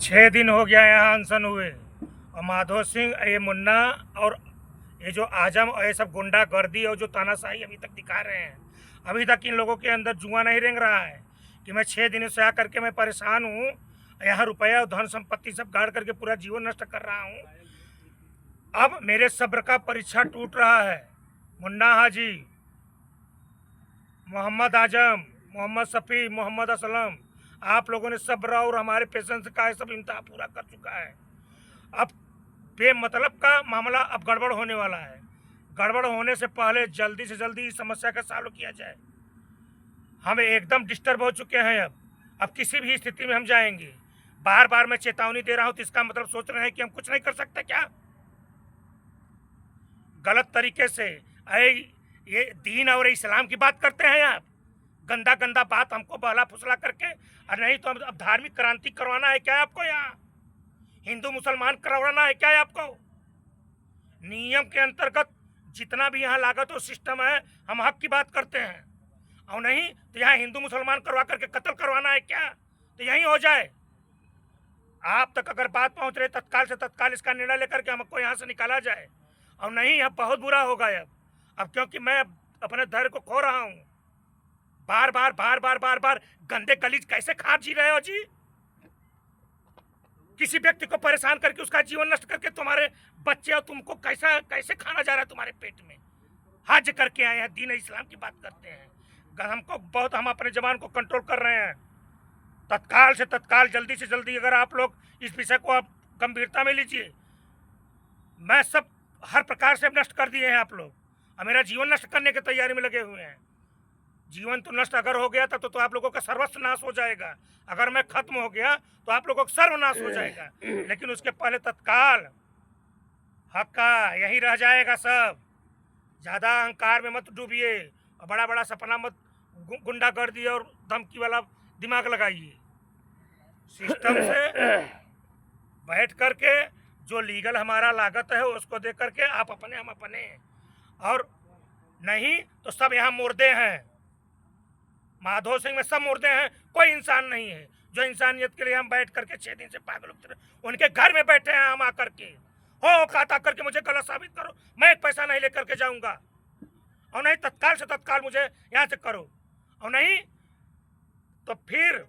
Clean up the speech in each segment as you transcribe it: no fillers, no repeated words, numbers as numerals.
6 दिन हो गया यहाँ अनशन हुए और माधो सिंह, ये मुन्ना और ये जो आजम और ये सब गुंडागर्दी और जो तानाशाही अभी तक दिखा रहे हैं। अभी तक इन लोगों के अंदर जुआ नहीं रेंग रहा है कि मैं 6 दिनों से आकर के मैं परेशान हूँ, यहाँ रुपया और धन संपत्ति सब गाड़ करके पूरा जीवन नष्ट कर रहा हूँ। अब मेरे सब्र का परीक्षा टूट रहा है। मुन्ना हाजी, मोहम्मद आजम, मोहम्मद शफी, मोहम्मद असलम, आप लोगों ने सब्र और हमारे पेशेंस का सब इम्तिहान पूरा कर चुका है। अब बेमतलब का मामला अब गड़बड़ होने वाला है। गड़बड़ होने से पहले जल्दी से जल्दी इस समस्या का सॉल्व किया जाए। हम एकदम डिस्टर्ब हो चुके हैं। अब किसी भी स्थिति में हम जाएंगे। बार बार मैं चेतावनी दे रहा हूँ तो इसका मतलब सोच रहे हैं कि हम कुछ नहीं कर सकते क्या? गलत तरीके से ये दीन और इस्लाम की बात करते हैं आप, गंदा गंदा बात हमको बहला फुसला करके। और नहीं तो अब धार्मिक क्रांति करवाना है क्या आपको? यहाँ हिंदू मुसलमान करवाना है क्या आपको? नियम के अंतर्गत जितना भी यहाँ लागत और सिस्टम है, हम हक की बात करते हैं। और नहीं तो यहाँ हिंदू मुसलमान करवा करके कत्ल करवाना है क्या? तो यहीं हो जाए। आप तक अगर बात पहुँच रही, तत्काल से तत्काल इसका निर्णय लेकर के हमको यहाँ से निकाला जाए। और नहीं, अब बहुत बुरा होगा अब क्योंकि मैं अपने धैर्य को खो रहा हूँ। बार बार बार बार बार बार गंदे गलीज कैसे खा जी रहे हो जी? किसी व्यक्ति को परेशान करके उसका जीवन नष्ट करके तुम्हारे बच्चे और तुमको कैसे खाना जा रहा है तुम्हारे पेट में? हज करके आए हैं, दीन इस्लाम की बात करते हैं। हमको बहुत, हम अपने जवान को कंट्रोल कर रहे हैं। तत्काल से तत्काल, जल्दी से जल्दी अगर आप लोग इस विषय को आप गंभीरता में लीजिए। मैं सब हर प्रकार से नष्ट कर दिए हैं आप लोग, और मेरा जीवन नष्ट करने की तैयारी में लगे हुए हैं। जीवन तो नष्ट अगर हो गया था तो आप लोगों का सर्वस्व नाश हो जाएगा। अगर मैं खत्म हो गया तो आप लोगों का सर्वनाश हो जाएगा। लेकिन उसके पहले तत्काल हक का यही रह जाएगा सब। ज़्यादा अहंकार में मत डूबिए और बड़ा बड़ा सपना मत, गुंडागर्दी और धमकी वाला दिमाग लगाइए। सिस्टम से बैठ करके जो लीगल हमारा लागत है उसको दे करके आप अपने, हम अपने। और नहीं तो सब यहाँ मुर्दे हैं। माधो सिंह में सब मुर्दे हैं, कोई इंसान नहीं है जो इंसानियत के लिए हम बैठ करके 6 दिन से पागल उतर। उनके घर में बैठे हैं हम आकर के, हो खाता करके मुझे गलत साबित करो, मैं एक पैसा नहीं लेकर के जाऊंगा। और नहीं तत्काल से तत्काल मुझे यहाँ से करो। और नहीं तो फिर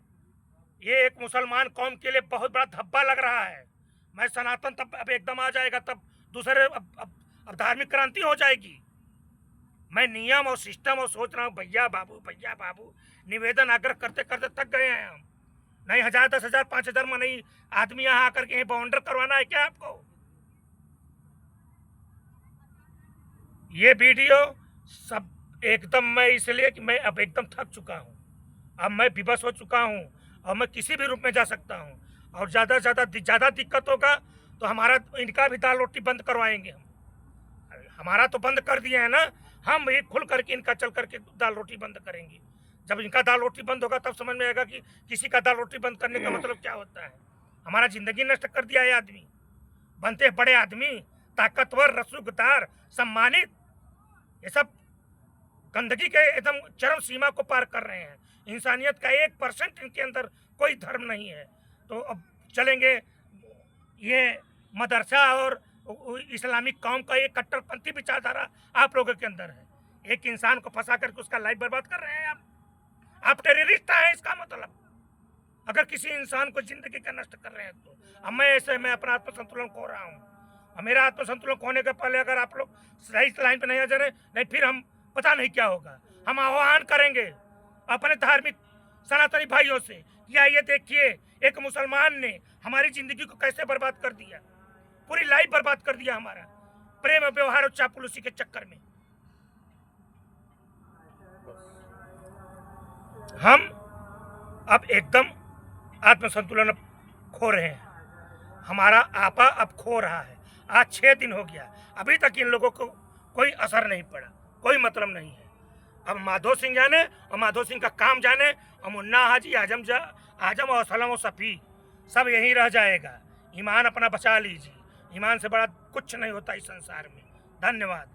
ये एक मुसलमान कौम के लिए बहुत बड़ा धब्बा लग रहा है। मैं सनातन तब अब एकदम आ जाएगा, तब दूसरे अब धार्मिक क्रांति हो जाएगी। मैं नियम और सिस्टम और सोच रहा हूँ। भैया बाबू निवेदन आग्रह करते करते थक गए हैं हम। नहीं 1000, 10,000, 5,000 में नहीं आदमी यहाँ आकर के बाउंडर करवाना है क्या आपको? ये वीडियो सब एकदम, मैं इसलिए कि मैं अब एकदम थक चुका हूँ। अब मैं विवश हो चुका हूँ और मैं किसी भी रूप में जा सकता हूँ। और ज़्यादा दिक्कत होगा तो हमारा इनका भी दाल रोटी बंद करवाएंगे हम। हमारा तो बंद कर दिए हैं ना, हम भी खुल करके इनका चल करके दाल रोटी बंद करेंगे। जब इनका दाल रोटी बंद होगा तब समझ में आएगा कि किसी का दाल रोटी बंद करने का मतलब क्या होता है। हमारा जिंदगी नष्ट कर दिया है आदमी। बनते बड़े आदमी, ताकतवर, रसूखदार, सम्मानित, ये सब गंदगी के एकदम चरम सीमा को पार कर रहे हैं। इंसानियत का 1% इनके अंदर कोई धर्म नहीं है। तो अब चलेंगे ये मदरसा और इस्लामिक कौम का एक कट्टरपंथी विचारधारा आप लोगों के अंदर है। एक इंसान को फंसा करके उसका लाइफ बर्बाद कर रहे हैं आप टेररिस्ट हैं इसका मतलब। अगर किसी इंसान को जिंदगी का नष्ट कर रहे हैं तो अब मैं अपना आत्मसंतुलन खो रहा हूँ। और मेरा आत्मसंतुलन खोने के पहले अगर आप लोग सही लाइन पे नहीं आ जा रहे, नहीं फिर हम पता नहीं क्या होगा। हम आह्वान करेंगे अपने धार्मिक सनातनी भाइयों से कि आइए देखिए, एक मुसलमान ने हमारी जिंदगी को कैसे बर्बाद कर दिया, पूरी लाइफ बर्बाद कर दिया हमारा, प्रेम व्यवहार और चापलूसी के चक्कर में। हम अब एकदम आत्मसंतुलन खो रहे हैं। हमारा आपा अब खो रहा है। आज 6 दिन हो गया, अभी तक इन लोगों को कोई असर नहीं पड़ा, कोई मतलब नहीं है। अब माधो सिंह जाने और माधो सिंह का काम जाने, और मुन्ना हाजी, आजम और असलम और शफी सब यहीं रह जाएगा। ईमान अपना बचा लीजिए। ईमान से बड़ा कुछ नहीं होता इस संसार में। धन्यवाद।